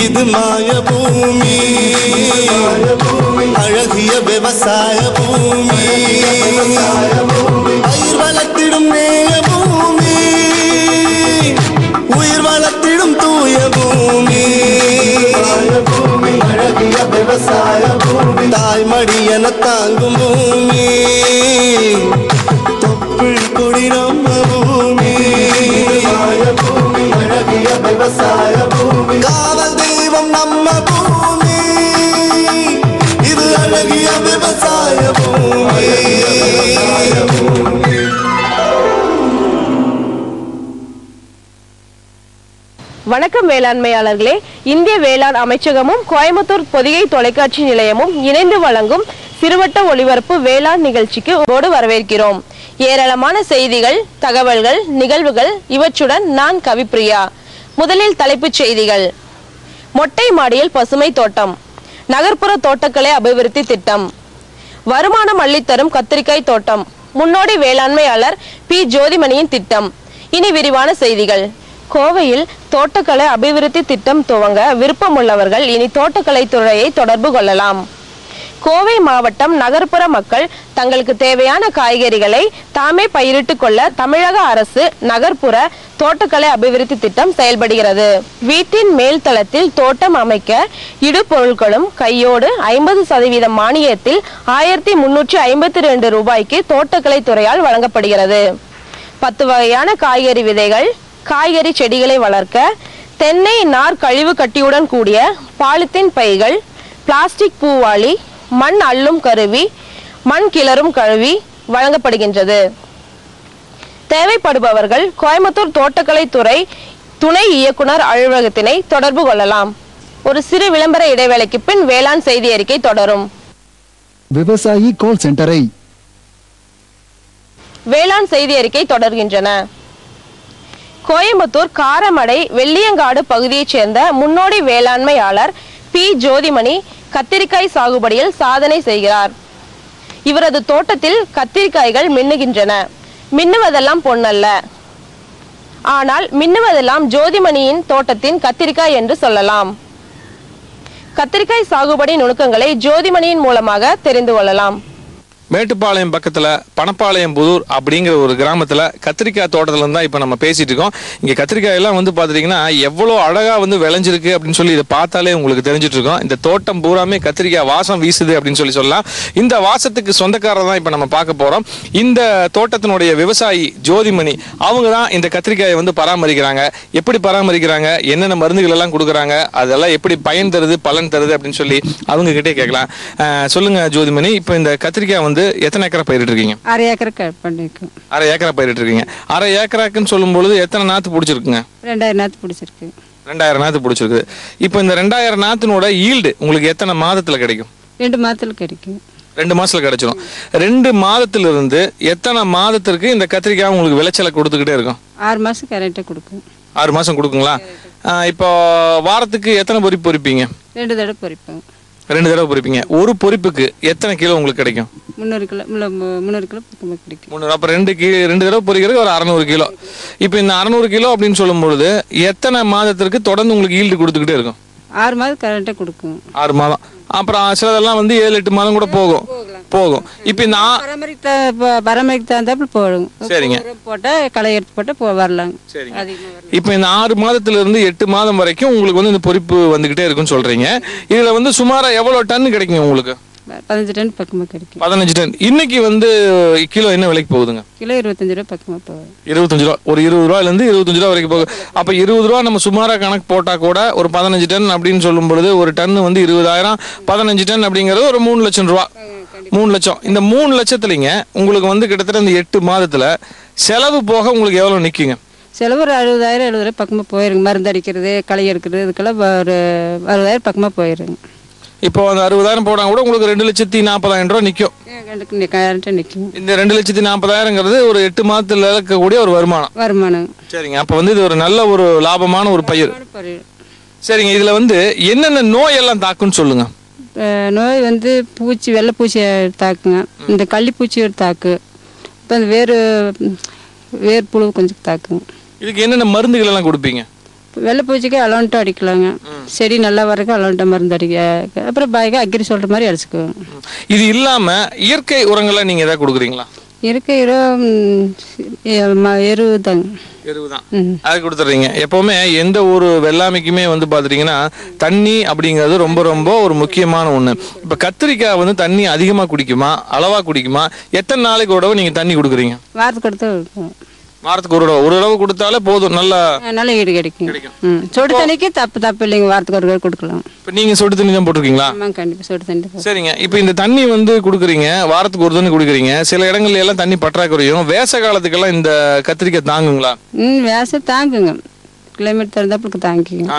இது மாய பூமி, அழகிய விவசாய பூமி, பயிர் வளர்த்திடும் நேய பூமி, உயிர் வளர்த்திடும் தூய பூமி, அழகிய விவசாய பூமி, தாய்மடி என தாங்கும் பூமி, தொப்புள் கொடி நம்ம பூமி, அழகிய விவசாய பூமி, காவல் தெய்வம் நம்ம பூமி, இது அழகிய விவசாய பூமி. வணக்கம் வேளாண்மையாளர்களே, இந்திய வேளாண் அமைச்சகமும் கோயம்புத்தூர் பொதிகை தொலைக்காட்சி நிலையமும் இணைந்து வழங்கும் சிறுவட்ட ஒளிபரப்பு வேளாண் நிகழ்ச்சிக்கு உங்களோடு வரவேற்கிறோம். ஏராளமான செய்திகள், தகவல்கள், நிகழ்வுகள் இவற்றுடன் நான் கவிப்பிரியா. முதலில் தலைப்புச் செய்திகள். மொட்டை மாடியில் பசுமை தோட்டம், நகர்ப்புற தோட்டக்கலை அபிவிருத்தி திட்டம், வருமானம் அள்ளித்தரும் கத்திரிக்காய் தோட்டம், முன்னோடி வேளாண்மையாளர் பி ஜோதிமணியின் திட்டம். இனி விரிவான செய்திகள். கோவையில் தோட்டக்கலை அபிவிருத்தி திட்டம் துவங்க விருப்பமுள்ளவர்கள் இனி தோட்டக்கலை துறையை தொடர்பு கொள்ளலாம். கோவை மாவட்டம் நகர்ப்புற மக்கள் தங்களுக்கு தேவையான காய்கறிகளை தாமே பயிரிட்டுக் கொள்ள தமிழக அரசு நகர்ப்புற தோட்டக்கலை அபிவிருத்தி திட்டம் செயல்படுகிறது. வீட்டின் மேல் தளத்தில் தோட்டம் அமைக்க இடுபொருட்களும் கையோடு 50% மானியத்தில் 1352 ரூபாய்க்கு தோட்டக்கலை துறையால் வழங்கப்படுகிறது. 10 வகையான காய்கறி விதைகள், காய்கறி செடிகளை வளர்க்க தென்னை நார் கழிவு கட்டியுடன் கூடிய பாலித்தீன் பைகள், பிளாஸ்டிக் பூவாளி, மண் அள்ளும் கருவி, மண் கிளறும் கருவி வழங்கப்படுகின்றது. தேவைப்படுபவர்கள் கோயம்புத்தூர் தோட்டக்கலை துறை துணை இயக்குனர் அலுவலகத்தினை தொடர்பு கொள்ளலாம். ஒரு சிறு விளம்பர இடைவேளைக்கு பின் வேளாண் செய்தி அறிக்கை தொடரும். விவசாயி கால் சென்டரை வேளாண் செய்தி அறிக்கை தொடர்கின்றன. கோயம்புத்தூர் காரமடை வெள்ளியங்காடு பகுதியைச் சேர்ந்த முன்னோடி வேளாண்மையாளர் பி ஜோதிமணி கத்திரிக்காய் சாகுபடியில் சாதனை செய்கிறார். இவரது தோட்டத்தில் கத்திரிக்காய்கள் மின்னுகின்றன. மின்னுவதெல்லாம் பொன்னல்ல, ஆனால் மின்னுவதெல்லாம் ஜோதிமணியின் தோட்டத்தின் கத்திரிக்காய் என்று சொல்லலாம். கத்திரிக்காய் சாகுபடி நுணுக்கங்களை ஜோதிமணியின் மூலமாக தெரிந்து கொள்ளலாம். மேட்டுப்பாளையம் பக்கத்தில் பணப்பாளையம் புதூர் அப்படிங்கிற ஒரு கிராமத்தில் கத்திரிக்காய் தோட்டத்தில் தான் இப்போ நம்ம பேசிட்டு இருக்கோம். இங்கே கத்திரிக்காயெல்லாம் வந்து பார்த்துட்டிங்கன்னா எவ்வளோ அழகாக விளைஞ்சிருக்கு அப்படின்னு சொல்லி இதை பார்த்தாலே உங்களுக்கு தெரிஞ்சிட்டு இருக்கோம். இந்த தோட்டம் பூராமே கத்திரிக்காய் வாசம் வீசுது அப்படின்னு சொல்லலாம். இந்த வாசத்துக்கு சொந்தக்காரர் தான் இப்போ நம்ம பார்க்க போகிறோம். இந்த தோட்டத்தினுடைய விவசாயி ஜோதிமணி அவங்க தான் இந்த கத்திரிக்காயை பராமரிக்கிறாங்க. எப்படி பராமரிக்கிறாங்க, என்னென்ன மருந்துகள் எல்லாம் கொடுக்குறாங்க, அதெல்லாம் எப்படி பயன் தருது, பலன் தருது அப்படின்னு சொல்லி அவங்க கிட்டே கேட்கலாம். சொல்லுங்க ஜோதிமணி, இப்போ இந்த கத்திரிக்காய் எத்தனை ஏக்கரா பயிரிட்டு இருக்கீங்க? அரை ஏக்கரா பண்ணிருக்கோம். அரை ஏக்கரா பயிரிட்டு இருக்கீங்க. அரை ஏக்கராக்குன்னு சொல்லும் பொழுது எத்தனை நாத்து பிடிச்சிருக்குங்க? 2000 நாத்து பிடிச்சிருக்கு. 2000 நாத்து பிடிச்சிருக்கு. இப்போ இந்த 2000 நாத்தினோட ஈல்டு உங்களுக்கு எத்தனை மாதத்துல கிடைக்கும்? 2 மாதத்துல கிடைக்கும். 2 மாசத்துல கிடைச்சிடும். 2 மாதத்துல இருந்து எத்தனை மாதத்திற்கு இந்த கத்திரிக்காய் உங்களுக்கு விளைச்சலை கொடுத்துக்கிட்டே இருக்கும்? 6 மாசம் கரெக்டா கொடுக்கும். 6 மாசம் கொடுக்குங்களா? இப்போ வாரத்துக்கு எத்தனை பொறிப்பு பொறிப்பீங்க? 2 தடவை பொறிப்போம். 2 தடவை பொறிப்பீங்க. ஒரு பொறிப்புக்கு எத்தனை கிலோ உங்களுக்கு கிடைக்கும்? 300 கிலோ பக்கமாக கிடைக்கும். 300. அப்போ 2 தடவை பொறிக்கிறது ஒரு 600 கிலோ. இப்போ இந்த 600 கிலோ அப்படின்னு சொல்லும் பொழுது எத்தனை மாதத்திற்கு தொடர்ந்து உங்களுக்கு ஈல்டு கொடுத்துக்கிட்டே இருக்கும்? 6 மாதம் கரெக்டாக கொடுக்கும். 6 மாதம். அப்புறம் சிலதெல்லாம் 7-8 மாதம் கூட போகும். இப்போ இந்த பராமரிக்க தகுந்தாப்புல போடும். சரிங்க. போட்டா களை எடுத்து போட்டா வரலாங்க. இப்போ இந்த 6 மாதத்துல இருந்து 8 மாதம் வரைக்கும் உங்களுக்கு இந்த பொறிப்பு வந்துகிட்டே இருக்குன்னு சொல்றீங்க. இதுல சுமாரா எவ்வளவு டன் கிடைக்கும் உங்களுக்கு? 15 டன் பக்கமா கிடைக்கும். 15 டன். இன்னைக்கு கிலோ என்ன விலைக்கு போகுதுங்க? கிலோ 25 ரூபா பக்கமா போகுது. 25 ரூபா. ஒரு 20 ரூபாயில இருந்து 25 ரூபா வரைக்கும் போகுது. அப்ப 20 ரூபா நம்ம சுமாரா கணக்கு போட்டா கூட ஒரு 15 டன் அப்படின்னு சொல்லும் பொழுது ஒரு டன் 20,000. 15 டன் அப்படிங்கிறது ஒரு 3 லட்சம் ரூபா. 3 லட்சம். இந்த 3 லட்சத்துலங்க உங்களுக்கு கிட்டத்தட்ட இந்த 8 மாதத்துல செலவு போக உங்களுக்கு எவ்வளவு நிக்குங்க? செலவு ஒரு 60,000 70,000 பக்கமா போயிருங்க. மருந்து அடிக்கிறது, களை எடுக்கிறது, இதுக்கெல்லாம் ஒரு 60,000 பக்கமா போயிருங்க. இப்போ அந்த 60,000 போனா கூட உங்களுக்கு 2,40,000 ரூபாய் நிக்கும். இந்த 2,40,000ங்கிறது ஒரு 8 மாதத்துல இருக்கக்கூடிய ஒரு வருமானம். சரிங்க. அப்ப இது ஒரு நல்ல ஒரு லாபமான ஒரு பயிர். சரிங்க. இதுல என்னென்ன நோய் எல்லாம் தாக்குன்னு சொல்லுங்க. நோய் பூச்சி, வெள்ளை பூச்சி தாக்குங்க. இந்த கள்ளிப்பூச்சி தாக்கு. இப்போ வேறு புழு கொஞ்சம் தாக்குங்க. இதுக்கு என்னென்ன மருந்துகள் எல்லாம் கொடுப்பீங்க? வெள்ளை பூச்சிக்கு அலோன்ட்டும் அடிக்கலாங்க. செடி நல்லா வரக்கு அலோன்ட்ட மருந்து அடிக்க. அப்புறம் பாய்க்கு அக்ரி சொல்கிற மாதிரி அடிச்சுக்குவோம். இது இல்லாம இயற்கை உரங்களை நீங்க ஏதாவது கொடுக்குறீங்களா? இயற்கை எரு தாங்க. எருவுதான் அது கொடுத்துறீங்க. எப்பவுமே எந்த ஒரு வெள்ளாமைக்குமே வந்து பாத்துட்டீங்கன்னா தண்ணி அப்படிங்கிறது ரொம்ப ரொம்ப ஒரு முக்கியமான ஒண்ணு. இப்ப கத்திரிக்காய் வந்து தண்ணி அதிகமா குடிக்குமா, அளவா குடிக்குமா, எத்தனை நாளைக்கு ஒரு நீங்க தண்ணி கொடுக்குறீங்க? வாரத்துக்கு கொடுத்து வாரத்துக்கு ஒரு தடவை கொடுத்தாலே போதும், நல்லா ஈடு கிடைக்கும். சுடு தண்ணிக்கு தப்பு இல்லைங்க, வாரத்துக்கு ஒரு கொடுக்கலாம். இப்ப நீங்க சுடு தண்ணி தான் போட்டிருக்கீங்களா? கண்டிப்பா சுடு தண்ணி. சரிங்க. இப்ப இந்த தண்ணி வந்து கொடுக்குறீங்க, வாரத்துக்கு ஒரு தண்ணி கொடுக்குறீங்க. சில இடங்கள்ல எல்லாம் தண்ணி பற்றாக்குறையும். வேச காலத்துக்கெல்லாம் இந்த கத்திரிக்காய் தாங்குங்களா? வேச தாங்குங்க, கிளைமேட் தகுந்தாப்புக்கு தாங்கும்.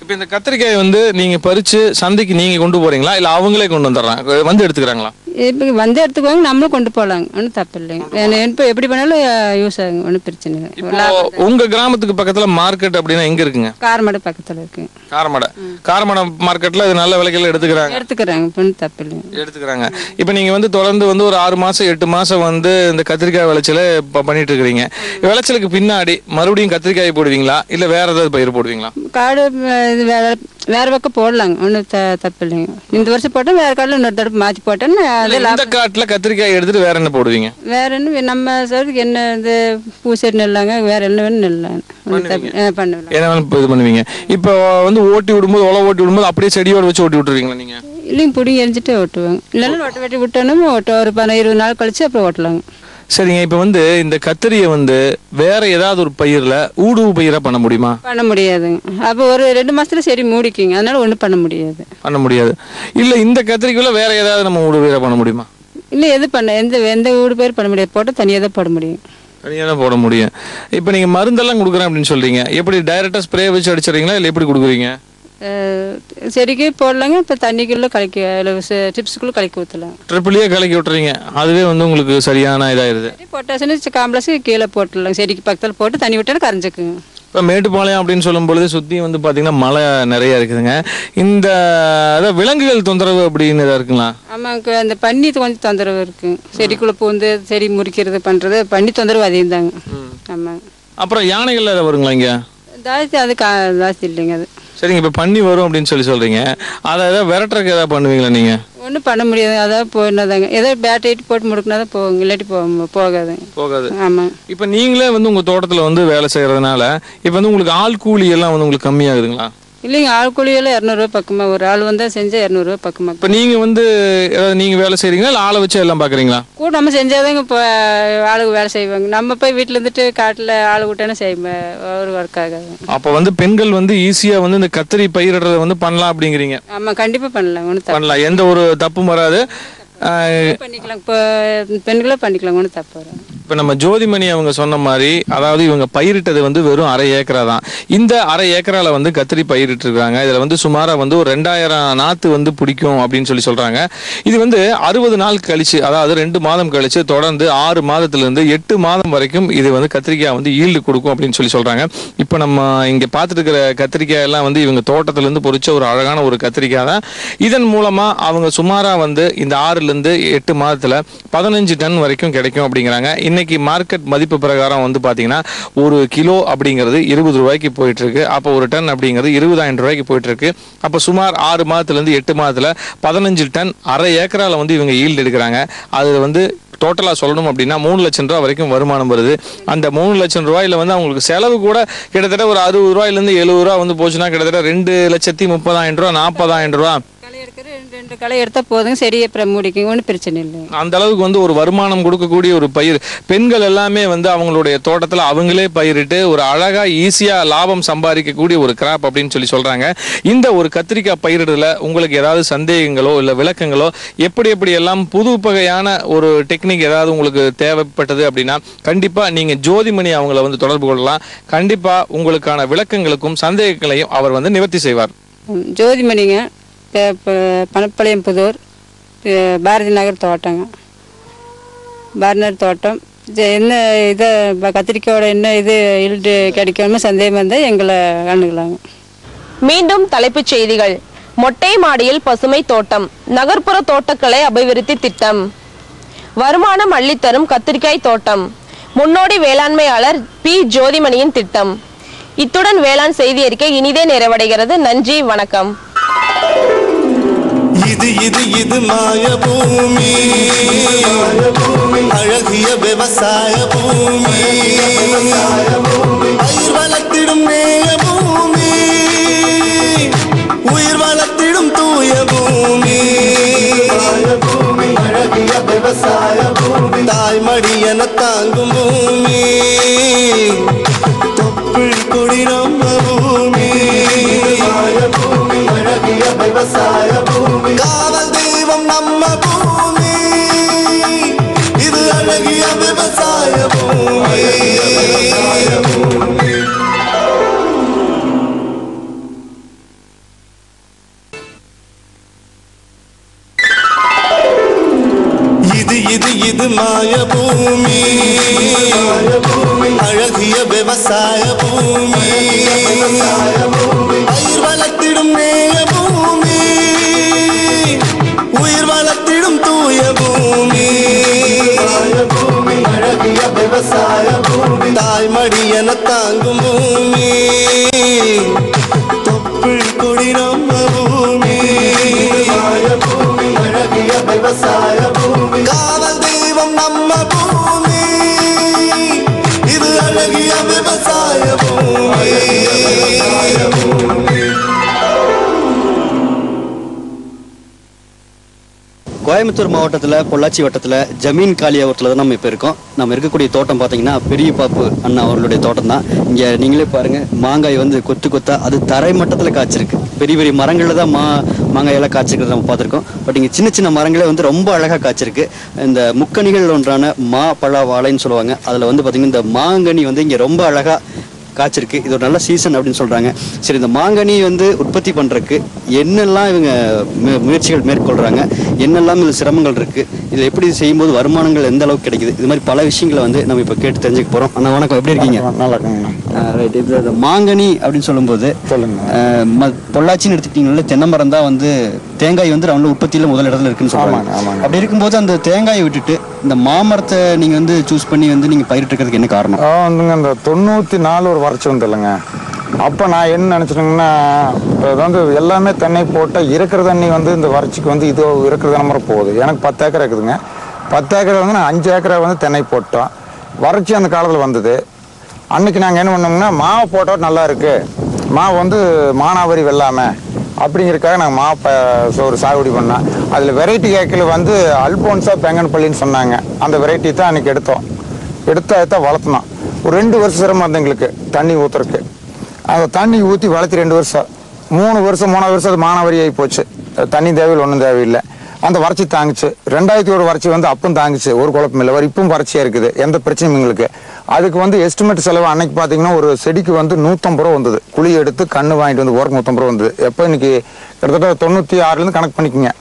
இப்ப இந்த கத்திரிக்காய் வந்து நீங்க பறிச்சு சந்தைக்கு நீங்க கொண்டு போறீங்களா, இல்ல அவங்களே கொண்டு வந்துடுறாங்க வந்து எடுத்துக்கிறாங்களா? இப்போ வந்து எடுத்துக்குவாங்க, நம்மளும் கொண்டு போகலாங்க, ஒன்றும் தப்பு இல்லைங்க. இப்போ எப்படி பண்ணாலும் யூஸ் ஆகுங்க, ஒன்றும் பிரச்சனை இல்லை. உங்க கிராமத்துக்கு பக்கத்துல மார்க்கெட் அப்படின்னா எங்க இருக்குங்க? காரமடை பக்கத்துல இருக்கு. காரமடை மார்க்கெட்ல இது நல்ல விலைகள் எடுத்துக்கிறாங்க. ஒன்றும் தப்பு இல்லை, எடுத்துக்கிறாங்க. இப்ப நீங்க வந்து தொடர்ந்து வந்து ஒரு 6 மாசம் 8 மாசம் வந்து இந்த கத்திரிக்காய் விளைச்சல பண்ணிட்டு இருக்கிறீங்க. விளைச்சலுக்கு பின்னாடி மறுபடியும் கத்திரிக்காய் போடுவீங்களா, இல்ல வேற ஏதாவது பயிர் போடுவீங்களா? காடு வேற பக்கம் போடலாங்க, ஒன்றும் தப்பு இல்லைங்க. இந்த வருஷம் போட்டோம், வேற காட்டில் இன்னொரு தடவை மாற்றி போட்டேன்னு இந்த காட்டுல கத்திரிக்காய் எடுத்துட்டு வேற என்ன போடுவீங்க? வேற என்ன நம்ம சொல்றதுக்கு என்ன, இந்த பூசெடி நெல்லாங்க, வேற என்ன வேணும் நெல்லாம் பண்ணுவீங்க. இப்போ வந்து ஓட்டி விடும்போது ஓட்டி விடும்போது அப்படியே செடியோட வச்சு ஓட்டி விட்டுருவீங்களா நீங்க? இல்லைங்க, பிடிங்கி எரிஞ்சிட்டு ஓட்டுவாங்க. இல்லைன்னா வெட்டி விட்டோன்னு ஒரு 20 நாள் கழிச்சு அப்புறம் ஓட்டலாங்க. சரிங்க. இப்ப வந்து இந்த கத்திரியை வந்து வேற ஏதாவது ஒரு பயிர்ல ஊடுவு பயிரா பண்ண முடியுமா? பண்ண முடியாதுங்க. அப்போ ஒரு 2 மாசத்துல சரி மூடிக்குங்க, அதனால ஒன்றும் பண்ண முடியாது. இல்ல இந்த கத்திரிக்குள்ள வேற ஏதாவது நம்ம ஊடு பயிரா பண்ண முடியுமா? இல்லை, எது பண்ண எந்த ஊடு பயிர் பண்ண முடியாது, போட்டால் தனியாக தான் போட முடியும். தனியாக தான் போட முடியும். இப்போ நீங்க மருந்தெல்லாம் கொடுக்குறேன் அப்படின்னு சொல்றீங்க, எப்படி டைரக்டா ஸ்ப்ரே வச்சு அடிச்சிடறீங்களா, இல்லை எப்படி கொடுக்குறீங்க? செடிக்கு போடலாங்க, இப்போ தண்ணிக்குள்ள கலக்கி டிப்ஸுக்குள்ள கலக்கி ஊற்றலாம். ட்ரிப்பிளியே கலக்கி விட்டுறீங்க, அதுவே வந்து உங்களுக்கு சரியான இதாயிருது. பொட்டாசியம் காம்ப்ளெக்ஸ் கீழே போட்டுடலாம், செடிக்கு பக்கத்தில் போட்டு தண்ணி விட்டாலும் கரைஞ்சிக்குங்க. இப்போ மேட்டுப்பாளையம் அப்படின்னு சொல்லும் பொழுது சுற்றி வந்து பார்த்தீங்கன்னா மழை நிறைய இருக்குதுங்க. இந்த அதாவது விலங்குகள் தொந்தரவு அப்படின்னு எதாவது இருக்குங்களா? ஆமாங்க, அந்த பன்னி கொஞ்சம் தொந்தரவு இருக்குங்க. செடிக்குள்ளே பூந்து செடி முறிக்கிறது பண்ணுறது பன்னி தொந்தரவு அதிகம் தாங்க. ஆமாங்க. அப்புறம் யானைகள் ஏதாவது வருங்களா இங்கே? ஜாஸ்தி இல்லைங்க அது. சரிங்க. இப்போ பன்னி வரும் அப்படின்னு சொல்றீங்க, அதை ஏதாவது விரட்டுறதுக்கு ஏதாவது பண்ணுவீங்களா நீங்கள்? ஒன்றும் பண்ண முடியாது, அதாவது போயிடாதாங்க, ஏதோ பேட்டை போட்டு முடுக்கினா தான் போகுங்க, இல்லாட்டி போகாது. ஆமாம். இப்போ நீங்களே வந்து உங்கள் தோட்டத்தில் வந்து வேலை செய்கிறதுனால இப்போ வந்து உங்களுக்கு ஆள் கூலி எல்லாம் வந்து உங்களுக்கு கம்மியாகுதுங்களா? இல்லைங்க, ஆள் கூலியெல்லாம் 200 பக்கமாக, ஒரு ஆள் வந்தால் செஞ்சால் 200 பக்கமாக. இப்போ நீங்கள் வந்து நீங்கள் வேலை செய்கிறீங்களா, இல்லை ஆளை வச்சு எல்லாம் பார்க்குறீங்களா? கூட நம்ம செஞ்சாதாங்க இப்போ ஆளுக்கு வேலை செய்வாங்க. நம்ம போய் வீட்டில் இருந்துட்டு காட்டில் ஆள் விட்டானே செய்வேன், ஒரு ஒர்க் ஆகாது. அப்போ வந்து பெண்கள் வந்து ஈஸியாக வந்து இந்த கத்திரி பயிரிடுறத வந்து பண்ணலாம் அப்படிங்கிறீங்க? ஆமாம், கண்டிப்பாக பண்ணலாம், ஒன்றும் பண்ணலாம், எந்த ஒரு தப்பும் வராது. பண்ணிக்கலாம், இப்போ பெண்களே பண்ணிக்கலாம், ஒன்றும் தப்பு வராது. இப்போ நம்ம ஜோதிமணி அவங்க சொன்ன மாதிரி, அதாவது இவங்க பயிரிட்டது வந்து வெறும் 1/2 ஏக்கரா தான். இந்த 1/2 ஏக்கரால வந்து கத்திரி பயிரிட்டு இருக்காங்க. இதுல வந்து சுமாரா வந்து ஒரு 2000 நாத்து வந்து பிடிக்கும் அப்படின்னு சொல்றாங்க. இது வந்து 60 நாள் கழிச்சு, அதாவது 2 மாதம் கழிச்சு தொடர்ந்து 6 மாதத்துல இருந்து 8 மாதம் வரைக்கும் இது வந்து கத்திரிக்காய் வந்து ஈல்டு கொடுக்கும் அப்படின்னு சொல்றாங்க. இப்போ நம்ம இங்க பார்த்துட்டு இருக்கிற கத்திரிக்காய் எல்லாம் வந்து இவங்க தோட்டத்துல இருந்து பொறிச்ச ஒரு அழகான ஒரு கத்திரிக்காய் தான். இதன் மூலமா அவங்க சுமாரா வந்து இந்த 6 இருந்து 8 மாதத்துல 15 டன் வரைக்கும் கிடைக்கும் அப்படிங்கிறாங்க. இன்னைக்கு மார்க்கெட் மதிப்பு பிரகாரம் வந்து பாத்தீங்கன்னா ஒரு கிலோ அப்படிங்கிறது 20 ரூபாய்க்கு போயிட்டு இருக்கு. அப்போ ஒரு டன் அப்படிங்கிறது 20,000 ரூபாய்க்கு போயிட்டு இருக்கு. அப்போ சுமார் 6 மாதத்துல இருந்து 8 மாதத்துல 15 டன் 1/2 ஏக்கரால வந்து இவங்க ஈல்டு எடுக்கிறாங்க. அது வந்து டோட்டலா சொல்லணும் அப்படின்னா 3 லட்சம் ரூபாய் வரைக்கும் வருமானம் வருது. அந்த 3 லட்சம் ரூபாயில வந்து அவங்களுக்கு செலவு கூட கிட்டத்தட்ட ஒரு 60 ரூபாயிலிருந்து 70 ரூபா வந்து போச்சுன்னா கிட்டத்தட்ட 2,30,000 ரூபா 40,000 ரூபா. 2 களை எடுத்தா போதுங்க, சரி, அப்புறம் முடிக்கும், ஒன்றும் பிரச்சனை இல்லை. அந்த அளவுக்கு வந்து ஒரு வருமானம் கொடுக்கக்கூடிய ஒரு பயிர். பெண்கள் எல்லாமே வந்து அவங்களுடைய தோட்டத்தில் அவங்களே பயிரிட்டு ஒரு அழகா ஈஸியா லாபம் சம்பாதிக்கக்கூடிய ஒரு கிராப் அப்படின்னு சொல்றாங்க. இந்த ஒரு கத்திரிக்காய் பயிரிடுறதுல உங்களுக்கு ஏதாவது சந்தேகங்களோ இல்லை விளக்கங்களோ, எப்படி எல்லாம் புது வகையான ஒரு டெக்னிக் ஏதாவது உங்களுக்கு தேவைப்பட்டது அப்படின்னா கண்டிப்பா நீங்க ஜோதிமணி அவங்கள வந்து தொடர்பு கொள்ளலாம். கண்டிப்பா உங்களுக்கான விளக்கங்களுக்கும் சந்தேகங்களையும் அவர் வந்து நிவர்த்தி செய்வார். ஜோதிமணிங்க, பணப்பாளையம் புதூர், பாரதி நகர் தோட்டங்க, பாரதி தோட்டம். என்ன இதை கத்திரிக்காயோட என்ன இது ஈல்டு கிடைக்காம சந்தேகம் வந்தால் எங்களை அணுகலாங்க. மீண்டும் தலைப்புச் செய்திகள். மொட்டை மாடியில் பசுமை தோட்டம், நகர்ப்புற தோட்டக்கலை அபிவிருத்தி திட்டம். வருமானம் அள்ளித்தரும் கத்திரிக்காய் தோட்டம், முன்னோடி வேளாண்மையாளர் பி ஜோதிமணியின் திட்டம். இத்துடன் வேளாண் செய்தி அறிக்கை இனிதே நிறைவடைகிறது. நன்றி, வணக்கம். இது மாய பூமி, அழகிய விவசாய பூமி, பயிர் வளர்த்திடும் நேய பூமி, உயிர் வளர்த்திடும் தூய பூமி, அழகிய விவசாய பூமி, தாய்மடி என தாங்கும் பூமி, தொப்புள் கொடி நம்ம பூமி, அழகிய விவசாய பூமி, காவல் தெய்வம் நம்ம பூமி, இது அழகிய விவசாய பூமி. இது மாய பூமி, அழகிய விவசாய பூமி, பயிர் வளர்த்திடும் நேய பூமி, உயிர் வளர்த்திடும் தூய பூமி, அழகிய விவசாய பூமி, தாய்மடி என தாங்கும் பூமி, தொப்புள் கொடி நம்ம பூமி, அழகிய விவசாய பூமி, காவல் தெய்வம் நம்ம பூமி, இது அழகிய விவசாய பூமி. கோயம்புத்தூர் மாவட்டத்தில் பொள்ளாச்சி வட்டத்தில் ஜமீன் காலியாவரத்தில் தான் நம்ம இப்போ இருக்கோம். நம்ம இருக்கக்கூடிய தோட்டம் பார்த்தீங்கன்னா பெரிய பாப்பு அண்ணா அவர்களுடைய தோட்டம் தான். இங்கே நீங்களே பாருங்கள், மாங்காய் வந்து கொத்து கொத்தா அது தரை மட்டத்தில் காய்ச்சிருக்கு. பெரிய பெரிய மரங்களில் தான் மாங்காயெல்லாம் காய்ச்சிருக்கிறது நம்ம பார்த்துருக்கோம். பட் இங்கே சின்ன சின்ன மரங்களே வந்து ரொம்ப அழகாக காய்ச்சிருக்கு. இந்த முக்கணிகள் ஒன்றான மா பழ வாழைன்னு சொல்லுவாங்க. அதில் வந்து பார்த்திங்கன்னா இந்த மாங்கனி வந்து இங்கே ரொம்ப அழகாக காய்ச்சிருக்கு. இது ஒரு நல்ல சீசன் அப்படின்னு சொல்கிறாங்க. சரி, இந்த மாங்கனி வந்து உற்பத்தி பண்ணுறதுக்கு என்னெல்லாம் இவங்க முயற்சிகள் மேற்கொள்கிறாங்க, என்னெல்லாம் இதில் சிரமங்கள் இருக்குது, இதில் எப்படி செய்யும்போது வருமானங்கள் எந்த அளவுக்கு கிடைக்குது, இது மாதிரி பல விஷயங்களை வந்து நம்ம இப்போ கேட்டு தெரிஞ்சுக்க போகிறோம். அண்ணா வணக்கம், எப்படி இருக்கீங்க? நல்லா இருக்குங்கண்ணா. ரைட். இப்போ மாங்கனி அப்படின்னு சொல்லும்போது பொள்ளாச்சின்னு எடுத்துக்கிட்டீங்களா, தென்னமரம் தான் வந்து தேங்காய் வந்து அவங்க உற்பத்தியில் முதல் இடத்துல இருக்குன்னு சொல்லுவாங்க. அப்படி இருக்கும்போது அந்த தேங்காயை விட்டுட்டு இந்த மாமரத்தை நீங்கள் வந்து சூஸ் பண்ணி வந்து நீங்கள் பயிரிட்டுறதுக்கு என்ன காரணம்? வந்துங்க இந்த 94 ஒரு வறட்சி வந்து இல்லைங்க. அப்போ நான் என்ன நினச்சிட்டேங்கன்னா, வந்து எல்லாமே தென்னை போட்டால் இருக்கிற தண்ணி வந்து இந்த வறட்சிக்கு வந்து இது இருக்கிற நம்பர் போகுது. எனக்கு 10 ஏக்கர் இருக்குதுங்க. 10 ஏக்கரை வந்து நான் 5 ஏக்கரை வந்து தென்னை போட்டோம். வறட்சி அந்த காலத்தில் வந்தது. அன்றைக்கி நாங்கள் என்ன பண்ணோம்னா, மாவை போட்டால் நல்லா இருக்குது, மாவு வந்து மானாவரி வெள்ளாமை அப்படிங்கிறதுக்காக நாங்கள் ஒரு சாகுபடி பண்ணோம். அதில் வெரைட்டி கேக்கில் வந்து அல்போன்ஸா பெங்கன்பள்ளின்னு சொன்னாங்க. அந்த வெரைட்டி தான் அன்றைக்கி எடுத்தா வளர்த்தணும். ஒரு 2 வருஷம் சிரமம் வந்து எங்களுக்கு தண்ணி ஊற்றுறதுக்கு. அந்த தண்ணி ஊற்றி வளர்த்தி 2 வருஷம் 3 வருஷம் 3வது வருஷம் அது மானாவரி ஆகி போச்சு. தண்ணி தேவையில்லை, ஒன்றும் தேவையில்லை. அந்த வறட்சி தாங்குச்சு. 2001 வறட்சி வந்து அப்பவும் தாங்குச்சு, ஒரு குழப்பம் இல்லை. இப்பவும் வறட்சியாக இருக்குது, எந்த பிரச்சனையும் எங்களுக்கு. அதுக்கு வந்து எஸ்டிமேட் செலவு அன்னைக்கு பார்த்தீங்கன்னா ஒரு செடிக்கு வந்து 150 ரூபா வந்தது. குழி எடுத்து கண்ணு வாங்கிட்டு வந்து ஓரக்கு 150 ரூபா வந்தது. எப்போ இன்னைக்கு கிட்டத்தட்ட 96 கணக்கு பண்ணிக்கோங்க.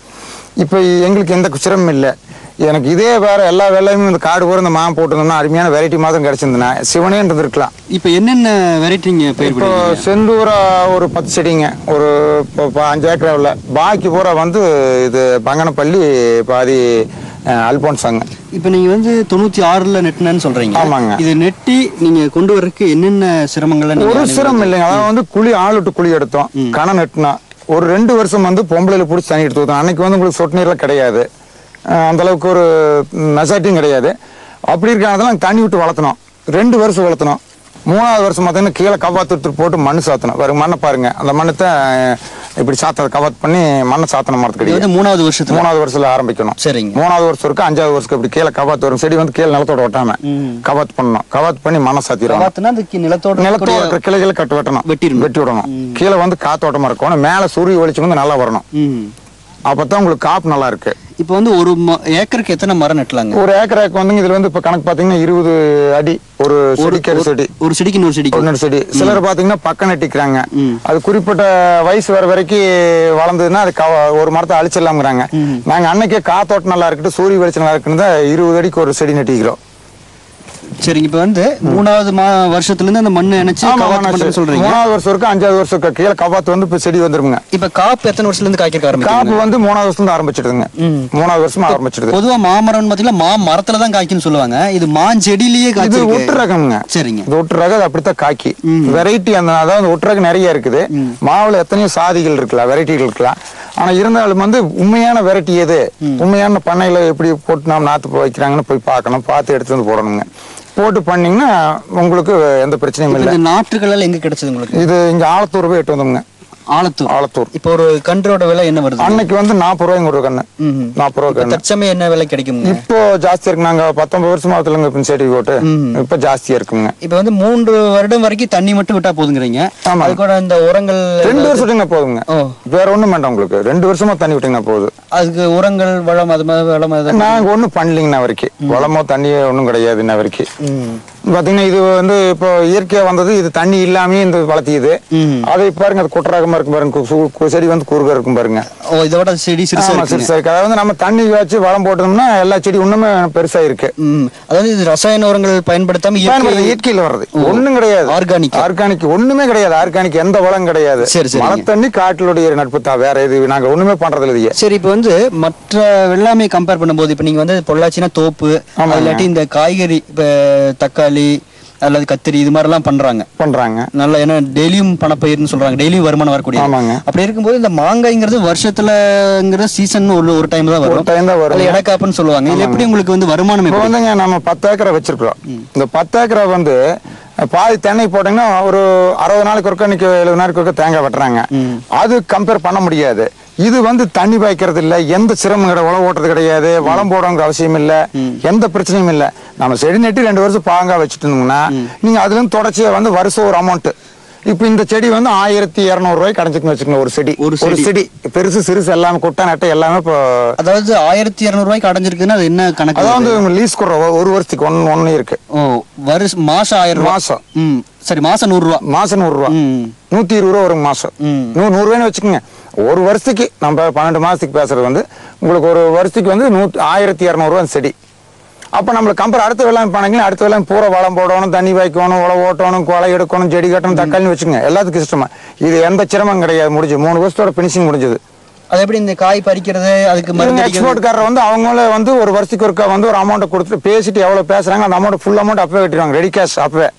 இப்போ எங்களுக்கு எந்த சிரமம் இல்லை. எனக்கு இதே வேற எல்லா வேலையுமே இந்த காடு போகிற இந்த மாம் போட்டிருந்தோம்னா அருமையான வெரைட்டி மாதிரி கிடச்சிருந்தேன்னா சிவனே இருந்திருக்கலாம். இப்போ என்னென்ன வெரைட்டிங்க? இப்போ செந்தூரா ஒரு 10 செடிங்க, ஒரு 5 ஏக்கராவில். பாக்கி பூரா வந்து இது பங்கனப்பள்ளி, பாதி அல்போன்ஸாங்க. இப்போ நீங்கள் வந்து 96 நெட்டினு சொல்கிறீங்க. ஆமாங்க. இது நெட்டி நீங்கள் கொண்டு வரதுக்கு என்னென்ன சிரமங்கள்? ஒரு சிரமம் இல்லைங்க. அதாவது வந்து குழி விட்டு குழி எடுத்தோம், கண நெட்டினா. ஒரு 2 வருஷம் வந்து பொம்பளையில பிடிச்சி தண்ணி எடுத்து ஊற்றோம். அன்னைக்கு வந்து உங்களுக்கு சொட்டு நீர்லாம் கிடையாது, அந்த அளவுக்கு ஒரு மெசாட்டியும் கிடையாது. அப்படி இருக்கிறதெல்லாம் தண்ணி விட்டு வளர்த்தணும். 2 வருஷம் வளர்த்தணும். 3வது வருஷம் பார்த்தீங்கன்னா கீழே கவாத்து போட்டு மண் சாத்தணும். வேறு மண்ணை பாருங்க, அந்த மண்ணத்தை இப்படி சாத்த கவாத் பண்ணி மண்ணை சாத்தணும். மரத்து கிடையாது. 3வது வருஷத்துல ஆரம்பிக்கணும். சரிங்க. 3வது வருஷம் இருக்கு, 5வது வருஷம் இப்படி கீழே கவாத்து வரும். செடி வந்து கீழே நிலத்தோட ஒட்டாம கவாத் பண்ணணும். கவாத் பண்ணி மண்ணை சாத்திடுவோம். நிலத்தோட இருக்கிற கிளைகளை வெட்டணும், வெட்டி விடணும். கீழே வந்து காத்தோட்டமா இருக்கணும். மேல சூரிய வெளிச்சம் வந்து நல்லா வரணும். அப்பதான் உங்களுக்கு காப்பு நல்லா இருக்கு. இப்போ வந்து ஒரு ஏக்கருக்கு எத்தனை மரம் நட்டலாங்க? ஒரு ஏக்கருக்கு வந்து இதுல வந்து இப்ப கணக்கு பாத்தீங்கன்னா 20 அடி ஒரு செடிக்கு செடி, ஒரு செடிக்கு இன்னொரு செடி. சிலர் பாத்தீங்கன்னா பக்கம் நட்டிக்கிறாங்க. அது குறிப்பிட்ட வயசு வர வரைக்கும் வளர்ந்ததுன்னா அது ஒரு மரத்தை அழிச்சிடலாம்ங்கிறாங்க. நாங்க அன்னைக்கே காத்தோட்டம் நல்லா இருக்கட்டும், சூரிய வெளிச்சம் நல்லா இருக்குன்னு தான் 20 அடிக்கு ஒரு செடி நட்டிக்கிறோம். சரிங்க. இப்ப வந்து 3வது வருஷத்துல இருந்து அந்த மண்ணு இணைச்சு சொல்றீங்க. 3வது வருஷம் இருக்கு, 5வது வருஷம் இருக்கு. கீழே கபாத்து வந்து இப்ப செடி வந்துருங்க. இப்ப காப்பு எத்தனை வருஷத்துல இருந்து காய்க்க ஆரம்பிக்கும்? காப்பு வந்து 3வது வருஷத்துல இருந்து ஆரம்பிச்சிடுதுங்க. 3வது வருஷமா ஆரம்பிச்சிடுது. பொதுவா மாமரம் பாத்தீங்கன்னா மரத்துல தான் காய்க்குன்னு சொல்லுவாங்க. இது செடியிலேயே இது ஒட்டு ரகம்ங்க. சரிங்க. இது ஒட்டு ரகம், அப்படித்தான் காய்க்கி. வெரைட்டி அதாவது ஒட்டு ரகம் நிறைய இருக்குது. மாவுல எத்தனையோ சாதிகள் இருக்கலாம், வெரைட்டிகள் இருக்கலாம். ஆனா இருந்தாலும் வந்து உண்மையான வெரைட்டி எது, உண்மையான பண்ணையில எப்படி போட்டு நாம் நாத்து வைக்கிறாங்கன்னு போய் பார்க்கணும். பார்த்து எடுத்து வந்து போடணுங்க. போட்டு பண்ணீங்கன்னா உங்களுக்கு எந்த பிரச்சனையும் இல்லை. நாற்றுகள் எங்க கிடைச்சது உங்களுக்கு? இது இங்க ஆலத்தூர் போய் எட்டு வந்தோம்ங்க. ஆலத்தூர். இப்போ ஒரு கன்றோட விலை என்ன வருது? அன்னைக்கு வந்து 40 ரூபாய்ங்க ஒரு கண்ணு. 40 ரூபாய் கண்ணு. தற்சமயம் என்ன விலை கிடைக்கும்? இப்போ ஜாஸ்தியா இருக்கு. நாங்க 19 வருஷமா அதுலங்க செடி போட்டு இப்ப ஜாஸ்தியா இருக்குங்க. இப்ப வந்து 3 வருடம் வரைக்கும் தண்ணி மட்டும் விட்டா போதுங்கிறீங்க. அது கூட இந்த உரங்கள் 2 வருஷம் விட்டீங்கன்னா போதுங்க. வேற ஒண்ணும் வேண்டாம் உங்களுக்கு. 2 வருஷமா தண்ணி விட்டீங்கன்னா போதும். அதுக்கு உரங்கள் வளம் அது மாதிரி வளம் நாங்க ஒண்ணும் பண்ணலீங்கண்ணா வரைக்கும். வளமோ தண்ணியோ ஒண்ணும் கிடையாது இன்ன வரைக்கும். பாத்தீங்கன்னா இது வந்து இப்போ இயற்கையா வந்தது. இது தண்ணி இல்லாமயே இந்த வளர்த்தியது. அதை பாருங்க, அது குட்டரகமா இருக்கும் பாருங்க. செடி வந்து குறுக இருக்கும் பாருங்க. இதோட செடி சிறுசா இருக்கு. அதாவது நம்ம தண்ணி வச்சு வளம் போட்டோம்னா எல்லா செடி இன்னுமே பெருசா இருக்கு. அதாவது இது ரசாயன உரங்கள் பயன்படுத்தாம இயற்கையில வர்றது ஒண்ணும் கிடையாது. ஆர்கானிக் ஒண்ணுமே கிடையாது. ஆர்கானிக் எந்த வளம் கிடையாது. மழை தண்ணி காட்டிலுடைய நட்பு தான். வேற இது நாங்க ஒண்ணுமே பண்றது இல்லையே. சரி, இப்ப வந்து மற்ற வெள்ளாமை கம்பேர் பண்ணும்போது இப்ப நீங்க வந்து பொள்ளாச்சினா தோப்பு இல்லாட்டி இந்த காய்கறி இப்ப தக்காளி அல்லது கத்திரி இது மாதிரி எல்லாம் பண்றாங்க நல்லா. ஏன்னா டெய்லியும் பணப்பயிர்னு சொல்றாங்க, டெய்லியும் வருமானம் வரக்கூடிய. அப்படி இருக்கும்போது இந்த மாங்காய்ங்கிறது வருஷத்துலங்கிற சீசன் ஒரு டைம் தான் வரும். இடக்காப்புன்னு சொல்லுவாங்க. இது எப்படி உங்களுக்கு வந்து வருமானம்? இப்போ வந்துங்க நம்ம 10 ஏக்கரை வச்சிருக்கிறோம். இந்த 10 ஏக்கரை வந்து பாதி தென்னை போட்டீங்கன்னா ஒரு 60 நாளைக்கு ஒருக்கா, இன்னைக்கு 70 நாளைக்கு ஒருக்கா தேங்காய் வெட்டுறாங்க. அது கம்பேர் பண்ண முடியாது. இது வந்து தண்ணி பாய்க்கிறது இல்ல, எந்த சிரமம் கிடையாது, உழவு ஓட்டுறது கிடையாது, வளம் போடணுங்கிற அவசியம் இல்ல, எந்த பிரச்சனையும் இல்ல. நம்ம செடி நெட்டி 2 வருஷம் பாங்கா வச்சுட்டு இருந்தோம்னா நீங்க அதுல இருந்து தொடர்ச்சியா வந்து வருஷம் ஒரு அமௌண்ட். இப்ப இந்த செடி வந்து 1200 ரூபாய்க்கு கிடைச்சுக்கணும் வச்சுக்கோங்க. ஒரு செடி பெருசு சிறுசு எல்லாமே கொட்டை நட்டை எல்லாமே. இப்போ அதாவது 1200 ரூபாய்க்கு அடைஞ்சிருக்குன்னா அது என்ன கணக்கு? அதாவது லீஸ் கொடுற ஒரு வருஷத்துக்கு ஒன்னு இருக்கு. மாசம் 1000 மாசம். சரி, மாசம் 100 ரூபாய். மாசம் 100 ரூபாய், 120 ரூபாய் வரும் மாசம். 100 ரூபாய்னு வச்சுக்கோங்க. ஒரு வருஷத்துக்கு நம்ம 12 மாசத்துக்கு பேசுறது வந்து உங்களுக்கு ஒரு வருஷத்துக்கு வந்து 1200 ரூபாய் செடி. அப்ப நம்மளுக்கு கம்பேர் அடுத்த வெள்ளாமை பண்ணீங்கன்னா அடுத்த வெள்ளாமை பூரா வளம் போடணும், தண்ணி வைக்கணும், உழவு ஓட்டணும், கொலை எடுக்கணும், செடி கட்டணும், தக்காளின்னு வச்சுங்க. எல்லாத்துக்கும் இஷ்டமா. இது எந்த சிரமம் கிடையாது. முடிஞ்சு 3 வருஷத்தோட பினிஷிங் முடிஞ்சது. அது எப்படி இந்த காய் பறிக்கிறது? அதுக்கு எக்ஸ்போர்ட்காரர் வந்து அவங்களே வந்து ஒரு வருஷத்துக்கு ஒருக்கா வந்து ஒரு அமௌண்ட் கொடுத்துட்டு பேசிட்டு எவ்வளவு பேசுறாங்க அந்த அமௌண்ட் ஃபுல் அமௌண்ட் அப்பவே கட்டிடுவாங்க. ரெடி கேஷ் அப்பவே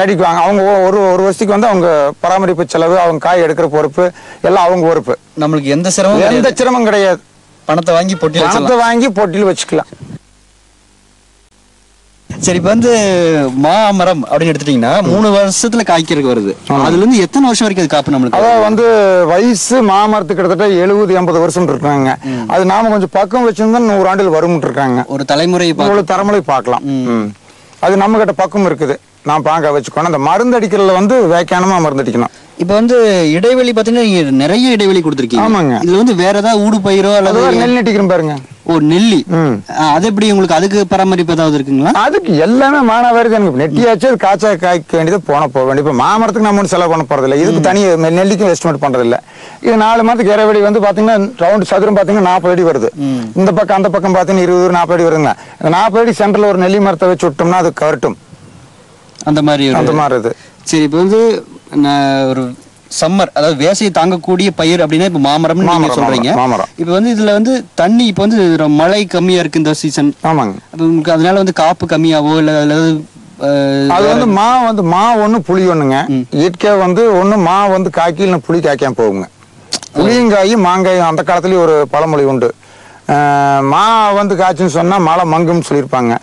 கட்டிக்குவாங்க. அவங்க ஒரு வருஷத்துக்கு வந்து அவங்க பராமரிப்பு செலவு, அவங்க காய் எடுக்கிற பொறுப்பு எல்லாம் அவங்க பொறுப்பு. நம்மளுக்கு எந்த சிரமம் கிடையாது. பணத்தை வாங்கி போட்டியில் வச்சுக்கலாம். சரி, இப்ப வந்து மாமரம் அப்படின்னு எடுத்துட்டீங்கன்னா 3 வருஷத்துல காய்க்கிறதுக்கு வருது. அதுல இருந்து எத்தனை வருஷம் வரைக்கும் அது காப்பு நம்மளுக்கு? அதாவது வந்து வயசு மாமரத்துக்கு கிட்டத்தட்ட 70-80 வருஷம் இருக்காங்க. அது நாம கொஞ்சம் பக்கம் வச்சிருந்தா 100 ஆண்டுகள் வரும் இருக்காங்க. ஒரு தலைமுறை பார்க்கலாம். அது நம்ம கிட்ட பக்கம் இருக்குது. நான் பாங்க வச்சுக்கணும். அந்த மருந்து அடிக்கிறதுல வந்து வேக்கானமா மருந்து அடிக்கணும். இப்ப வந்து இடைவெளி பாத்தீங்கன்னா நீங்க நிறைய இடைவெளி கொடுத்துருக்கீங்க. ஆமாங்க. இதுல வந்து வேற ஏதாவது ஊடு பயிரோ அல்லது நெல் நட்டிக்கிறோம் பாருங்க. நெல்லி அது எப்படி உங்களுக்கு அதுக்கு பராமரிப்பு ஏதாவது இருக்குங்களா? அதுக்கு எல்லாமே மானாவாரி தான். நெட்டியாச்சு காய்ச்சா காய்க்க வேண்டியது போக வேண்டிய. இப்ப மாமரத்துக்கு நம்ம செலவு பண்ண போறது இல்லை. இதுக்கு தனி நெல்லிக்கும் எஸ்டிமேட் பண்றது இல்லை. இது 4 மாதத்துக்கு இடைவெளி வந்து பாத்தீங்கன்னா ரவுண்ட் சதுரம் பாத்தீங்கன்னா 40 அடி வருது. இந்த பக்கம் அந்த பக்கம் பாத்தீங்கன்னா 20-40 அடி வருதுங்க. 40 அடி சென்டர்ல ஒரு நெல்லி மரத்தை வச்சு விட்டோம்னா அது கவர்ட்டும். அந்த மாதிரி. சரி, இப்ப வந்து ஒரு சம்மர் அதாவது வேசையை தாங்கக்கூடிய பயிர் அப்படின்னா இப்ப மாமரம் நீங்க சொல்றீங்க. இப்ப வந்து இதுல வந்து தண்ணி இப்ப வந்து மழை கம்மியா இருக்கு இந்த சீசன். ஆமாங்க. அதனால வந்து காப்பு கம்மியாவோ இல்ல அது வந்து மா ஒண்ணு புளி ஒண்ணுங்க. இயற்கையா வந்து ஒண்ணு மா வந்து காய்க்கல புளி காய்க்காம போகுங்க. புளியங்காயும் மாங்காயும் அந்த காலத்துலயும் ஒரு பழமொழி உண்டு. மா வந்து காய்ச்சுன்னு சொன்னா மழை மங்கும்னு சொல்லிருப்பாங்க.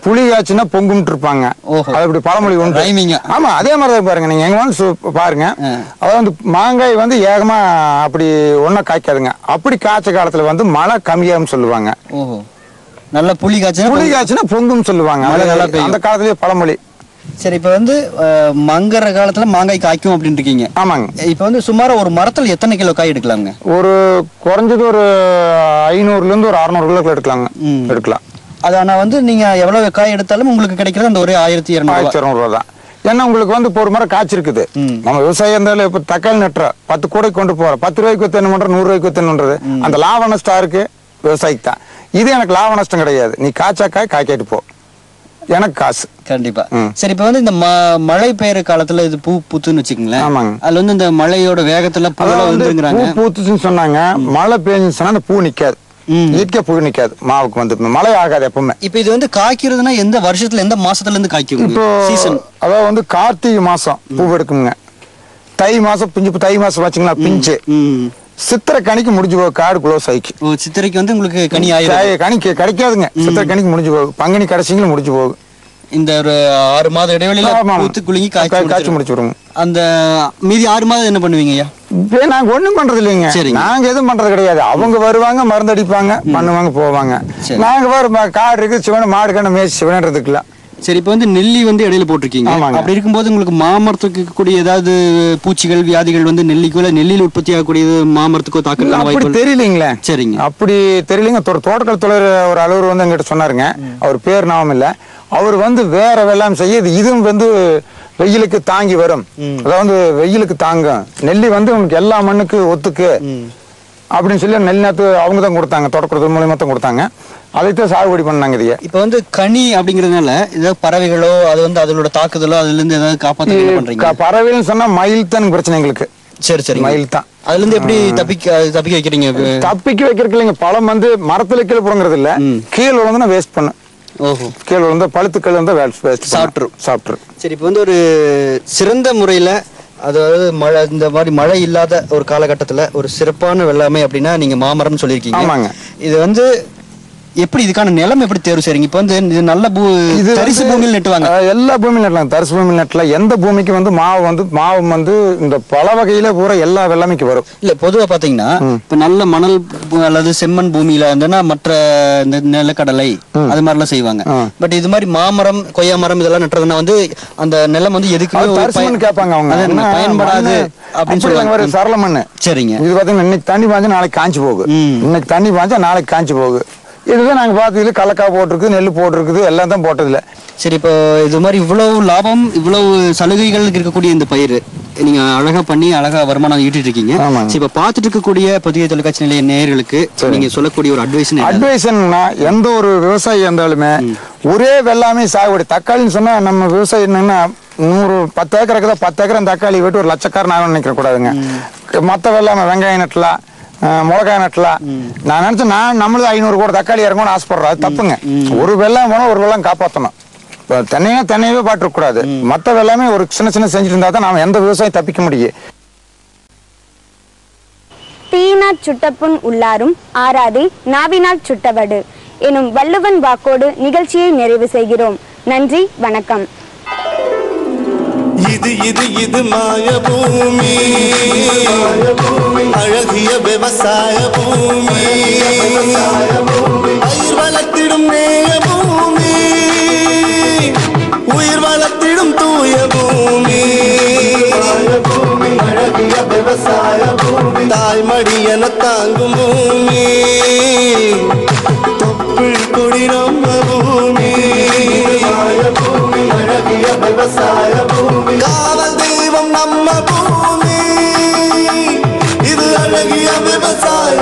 புளி காய்ச்சுன்னா பொங்கும்ட்டு இருப்பாங்க. அது அப்படி பழமொழி உண்டு. ஆமா, அதே மாதிரிதான் பாருங்க. நீங்க எங்க வந்து பாருங்க. அதாவது வந்து மாங்காய் வந்து ஏகமா அப்படி ஒன்னா காய்க்காதுங்க. அப்படி காய்ச்ச காலத்துல வந்து மழை கம்மியாகும் சொல்லுவாங்க. நல்ல புளி காய்ச்சுன்னா பொங்கும் சொல்லுவாங்க. அந்த காலத்திலேயே பழமொழி. சரி, இப்ப வந்து மங்கற காலத்துல மாங்காய் காய்க்கும் அப்படின்னு இருக்கீங்க. ஆமாங்க. இப்ப வந்து சுமார ஒரு மரத்துல எத்தனை கிலோ காய் எடுக்கலாங்க? ஒரு குறைஞ்சது ஒரு 500 இருந்து ஒரு 600 கிலோ எடுக்கலாம். அது ஆனா வந்து நீங்க எவ்வளவு காய் எடுத்தாலும் உங்களுக்கு கிடைக்கிறது அந்த ஒரு 1200 ரூபாய் தான். ஏன்னா உங்களுக்கு வந்து இப்போ ஒரு மரம் காய்ச்சிருக்குது. நம்ம விவசாயம் இருந்தாலும் இப்ப தக்காளி நட்டுற 10 கூடைக்கு கொண்டு போற 10 ரூபாய்க்கு வித்தன பண்ற 100 ரூபாய்க்கு வித்தனன்றது அந்த லாப நஷ்டம் இருக்கு விவசாயிக்கு தான். இது எனக்கு லாப நஷ்டம் கிடையாது. நீ காய்ச்சா காய்க்காட்டு போ. எனக்கு காசு. கண்டிப்பா. சரி, இப்ப வந்து இந்த மழை பெய்யற காலத்துல இது பூ பூத்துன்னு வச்சுக்கோங்களேன். ஆமாங்க. அதுல வந்து இந்த மழையோட வேகத்துல பூ பூத்துச்சுன்னு சொன்னாங்க. மழை பெய்ஞ்சுன்னு சொன்னா அந்த பூ நிக்காது, இயற்கை பூ நிக்காது. மாவுக்கு வந்து மழை ஆகாது எப்பவுமே. இப்ப இது வந்து காய்க்கிறதுனா எந்த வருஷத்துல எந்த மாசத்துல இருந்து காய்க்கும்? இப்போ சீசன் அதாவது வந்து கார்த்திகை மாசம் பூ எடுக்குங்க. தை மாசம் பிஞ்சு, தை மாசம் வச்சுங்களா பிஞ்சு. சித்திரை கனிக்கு முடிஞ்சு போகும், காடு க்ளோஸ் ஆயிக்கு. சித்திரைக்கு வந்து உங்களுக்கு கனி ஆயிடும். கனி கிடைக்காதுங்க. சித்திரை கனிக்கு முடிஞ்சு போகும், பங்குனி கடைசிங்களும் முடிஞ்சு போகும். இந்த ஒரு 6 மாத இடைவெளியில பூத்து குலுங்கி காய்ச்சி முடிச்சுடுவோம். அந்த மீதி 6 மாதம் என்ன பண்ணுவீங்க ஐயா? நாங்க ஒண்ணும் பண்றது இல்லைங்க. நாங்க எதுவும் பண்றது கிடையாது. அவங்க வருவாங்க, மருந்து அடிப்பாங்க, பண்ணுவாங்க, போவாங்க. நாங்க வர காடு இருக்கு, சிவன மாடு கண்ண மேய்ச்சி சிவனன்றதுக்குலாம். சரி, இப்ப வந்து நெல்லி வந்து இடையில போட்டிருக்கீங்க. அப்படி இருக்கும்போது உங்களுக்கு மாமரத்துக்கு இருக்கக்கூடிய ஏதாவது பூச்சிகள் வியாதிகள் வந்து நெல்லிக்கோ இல்ல நெல்லியில் உற்பத்தி ஆகக்கூடிய மாமரத்துக்கோ தாக்கறதுக்கான வாய்ப்பு தெரியலீங்களே. சரிங்க, அப்படி தெரியலங்க. தோட்டக்கலை ஒரு அலுவலர் வந்து எங்கிட்ட சொன்னாருங்க. அவர் பேர் நாமம் இல்ல. அவர் வந்து வேற வெள்ளாம் செய்யுது. இதுவும் வந்து வெயிலுக்கு தாங்கி வரும். அதாவது வெயிலுக்கு தாங்கும். நெல்லி வந்து உங்களுக்கு எல்லா மண்ணுக்கு ஒத்துக்கு அப்படின்னு சொல்லி நெல் நாத்து அவங்க தான் கொடுத்தாங்க. தோட்டக்கலை மூலியமா தான் கொடுத்தாங்க. அதைத்தான் சாகுபடி பண்ணாங்க. இதையே இப்ப வந்து கனி அப்படிங்கறதுனால ஏதாவது பறவைகளோ அது வந்து அதோட தாக்குதலோ அதுல இருந்து ஏதாவது காப்பாத்த பண்றீங்க? பறவைன்னு சொன்னா மயில் தான் பிரச்சனை எங்களுக்கு. சரி சரி, மயில் தான். அதுல இருந்து எப்படி தப்பிக்க வைக்கிறீங்க? தப்பிக்க வைக்கிறதுக்கு இல்லைங்க. பழம் வந்து மரத்துல கீழே புறங்கிறது இல்ல, கீழே விழுந்து வேஸ்ட் பண்ணு. ஓஹோ, கீழே விழுந்த பழுத்துக்கள் வந்து வேஸ்ட் சாப்பிட்ரு. சரி, இப்ப வந்து ஒரு சிறந்த முறையில அதாவது மழை இந்த மாதிரி மழை இல்லாத ஒரு காலகட்டத்துல ஒரு சிறப்பான வெள்ளாமை அப்படின்னா நீங்க மாமரம்னு சொல்லியிருக்கீங்க. ஆமாங்க. இது வந்து எப்படி இதுக்கான நிலம் எப்படி தேர்வு செய்றீங்க? இப்ப வந்து இது நல்ல தரிசு பூமியில் நட்டுவாங்க. எல்லா பூமியும் நட்டலாம். தரிசு பூமியில் நட்டல. எந்த பூமிக்கு வந்து மாவு வந்து இந்த பல வகையில பூரா எல்லா வெள்ளாமைக்கு வரும். இல்ல, பொதுவா பாத்தீங்கன்னா இப்ப நல்ல மணல் அல்லது செம்மண் பூமியில இருந்தனா மற்ற இந்த நிலக்கடலை அது மாதிரி எல்லாம் செய்வாங்க. பட் இது மாதிரி மாமரம் கொய்யா மரம் இதெல்லாம் நட்டுறதுன்னா வந்து அந்த நிலம் வந்து எதுக்குமே கேட்பாங்க அவங்க, பயன்படாது அப்படின்னு சொல்லுவாங்க. சரள மண்ணு. சரிங்க. இது பாத்தீங்கன்னா இன்னைக்கு தண்ணி பாஞ்சா நாளைக்கு காஞ்சி போகுது, இன்னைக்கு தண்ணி பாஞ்சா நாளைக்கு காஞ்சி போகுது. இதுதான் நாங்க பார்த்ததுல கலக்காய் போட்டிருக்கு, நெல் போட்டிருக்குது, எல்லாம் தான் போட்டதில்ல. சரி, இப்போ இது மாதிரி இவ்வளவு லாபம் இவ்வளவு சலுகைகள் இருக்கக்கூடிய இந்த பயிர் நீங்க அழகா பண்ணி அழகா வருமானம் ஈட்டிட்டு இருக்கீங்க. இப்ப பாத்துட்டு இருக்கக்கூடிய புதிய தொலைக்காட்சி நிலைய நேயர்களுக்கு நீங்க சொல்லக்கூடிய ஒரு அட்வைஸ்னா எந்த ஒரு விவசாயி இருந்தாலுமே ஒரே வெள்ளாமே சாகுபடி. தக்காளின்னு சொன்னா நம்ம விவசாயம் என்னன்னா 10 ஏக்கர் இருக்குதா, 10 ஏக்கர் தக்காளி விட்டு ஒரு லட்சக்காரன் ஆகணும்னு நினைக்க கூடாதுங்க. மத்த வெள்ளாமை வெங்காயம் நட்டலாம், மிளகாய் நட்டலாம். நான் நினைச்சேன் நம்மளது 500 கோடி தக்காளி இறங்கணும்னு ஆசைப்படுறோம். அது தப்புங்க. ஒரு வெள்ளம் போனா ஒரு வெள்ளம் காப்பாற்றணும். தென்னையவே பாட்டுக்க கூடாது. மற்ற வெள்ளாமே ஒரு சின்ன செஞ்சுட்டு இருந்தா தான் நாம எந்த விவசாயம் தப்பிக்க முடியும். தீயினாற் சுட்டப்புண் உள்ளாரும் ஆறாதே நாவினால் சுட்டவடு எனும் வள்ளுவன் வாக்கோடு நிகழ்ச்சியை நிறைவு செய்கிறோம். நன்றி, வணக்கம். இது மாய பூமி, அழகிய விவசாய பூமி, பயிர் வளர்த்திடும் நேய பூமி, உயிர் வளர்த்திடும் தூய பூமி, அழகிய விவசாய பூமி, தாய்மடி என தாங்கும் பூமி, தொப்புள் கொடி நம்ம பூமி, அழகிய விவசாய பூமி, காவல் தெய்வம் நம்ம பூமி, இது அழகிய விவசாய